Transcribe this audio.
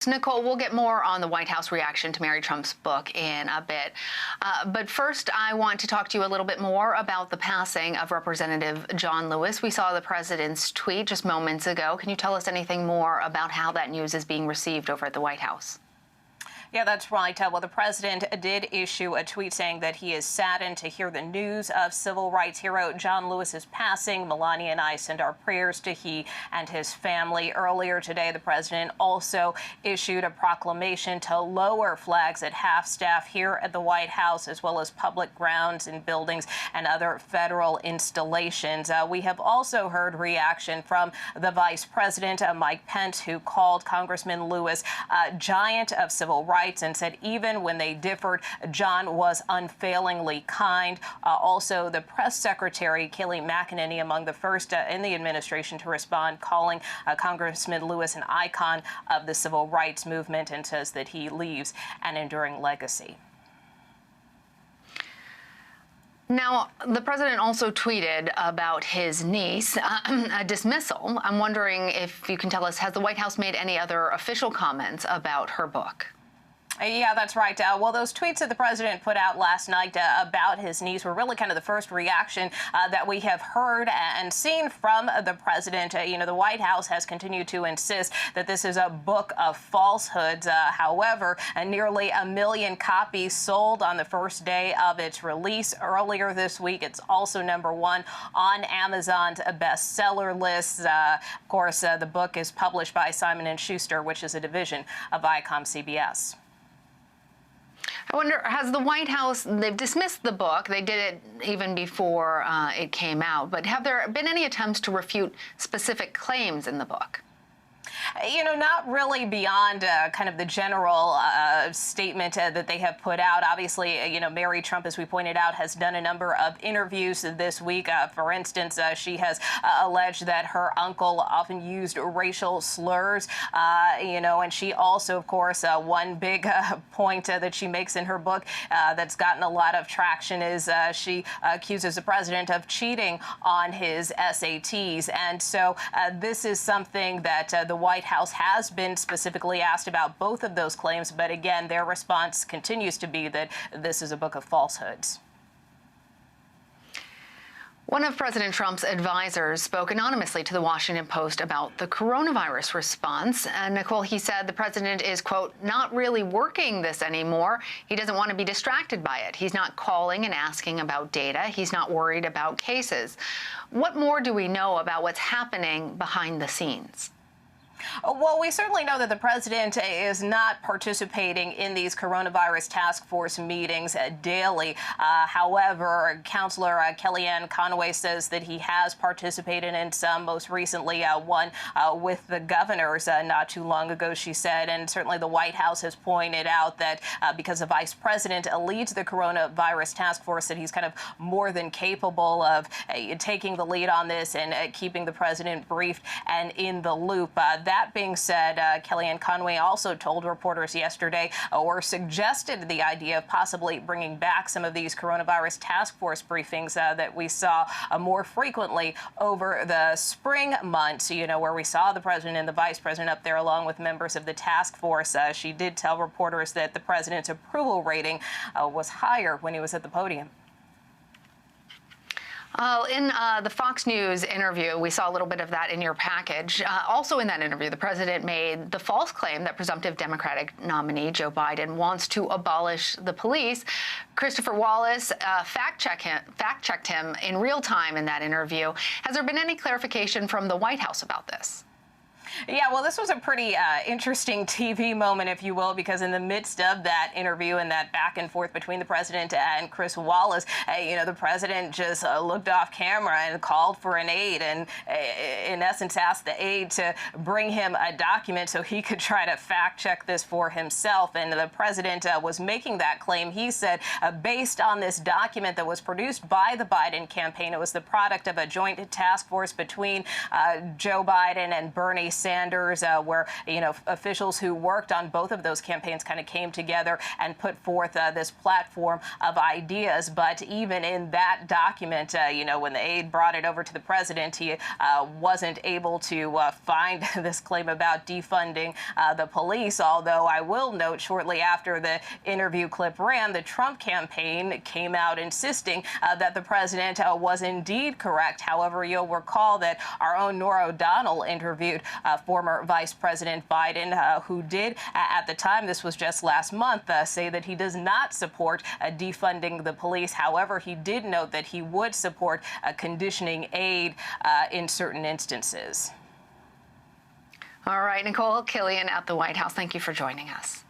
Nikole, we'll get more on the White House reaction to Mary Trump's book in a bit. But first, I want to talk to you a little bit more about the passing of Representative John Lewis. We saw the president's tweet just moments ago. Can you tell us anything more about how that news is being received over at the White House? Yeah, that's right. Well, the president did issue a tweet saying that he is saddened to hear the news of civil rights hero John Lewis's passing. Melania and I send our prayers to he and his family. Earlier today, the president also issued a proclamation to lower flags at half-staff here at the White House, as well as public grounds and buildings and other federal installations. We have also heard reaction from the vice president, Mike Pence, who called Congressman Lewis a giant of civil rights and said even when they differed, John was unfailingly kind. Also, the press secretary, Kayleigh McEnany, among the first in the administration to respond, calling Congressman Lewis an icon of the civil rights movement, and says that he leaves an enduring legacy. Now, the president also tweeted about his niece, a dismissal. I'm wondering if you can tell us, has the White House made any other official comments about her book? Yeah, that's right. Well, those tweets that the president put out last night about his niece were really kind of the first reaction that we have heard and seen from the president. The White House has continued to insist that this is a book of falsehoods. However, nearly 1 million copies sold on the first day of its release earlier this week. It's also #1 on Amazon's bestseller list. Of course, the book is published by Simon & Schuster, which is a division of Viacom CBS. I wonder, has the White House, they've dismissed the book, they did it even before it came out, but have there been any attempts to refute specific claims in the book? Not really beyond kind of the general statement that they have put out. Obviously, Mary Trump, as we pointed out, has done a number of interviews this week. For instance, she has alleged that her uncle often used racial slurs, and she also, of course, one big point that she makes in her book that's gotten a lot of traction is she accuses the president of cheating on his SATs. And so this is something that the White House has been specifically asked about both of those claims, but again, their response continues to be that this is a book of falsehoods. One of President Trump's advisors spoke anonymously to the Washington Post about the coronavirus response. And Nikole, he said the president is, quote, not really working this anymore. He doesn't want to be distracted by it. He's not calling and asking about data. He's not worried about cases. What more do we know about what's happening behind the scenes? Well, we certainly know that the president is not participating in these coronavirus task force meetings daily. However, Counselor Kellyanne Conway says that he has participated in some, most recently one with the governors not too long ago, she said. And certainly the White House has pointed out that because the vice president leads the coronavirus task force, that he's kind of more than capable of taking the lead on this and keeping the president briefed and in the loop. That being said, Kellyanne Conway also told reporters yesterday or suggested the idea of possibly bringing back some of these coronavirus task force briefings that we saw more frequently over the spring months, where we saw the president and the vice president up there along with members of the task force. She did tell reporters that the president's approval rating was higher when he was at the podium. In the Fox News interview, we saw a little bit of that in your package. Also in that interview, the president made the false claim that presumptive Democratic nominee Joe Biden wants to abolish the police. Christopher Wallace fact-checked him in real time in that interview. Has there been any clarification from the White House about this? Yeah, well, this was a pretty interesting TV moment, if you will, because in the midst of that interview and that back and forth between the president and Chris Wallace, the president just looked off camera and called for an aide and, in essence, asked the aide to bring him a document so he could try to fact check this for himself. And the president was making that claim. He said, based on this document that was produced by the Biden campaign, it was the product of a joint task force between Joe Biden and Bernie Sanders, where, officials who worked on both of those campaigns kind of came together and put forth this platform of ideas. But even in that document, when the aide brought it over to the president, he wasn't able to find this claim about defunding the police. Although I will note, shortly after the interview clip ran, the Trump campaign came out insisting that the president was indeed correct. However, you'll recall that our own Norah O'Donnell interviewed former Vice President Biden, who did, at the time, this was just last month, say that he does not support defunding the police. However, he did note that he would support conditioning aid in certain instances. All right, Nikole Killion at the White House, thank you for joining us.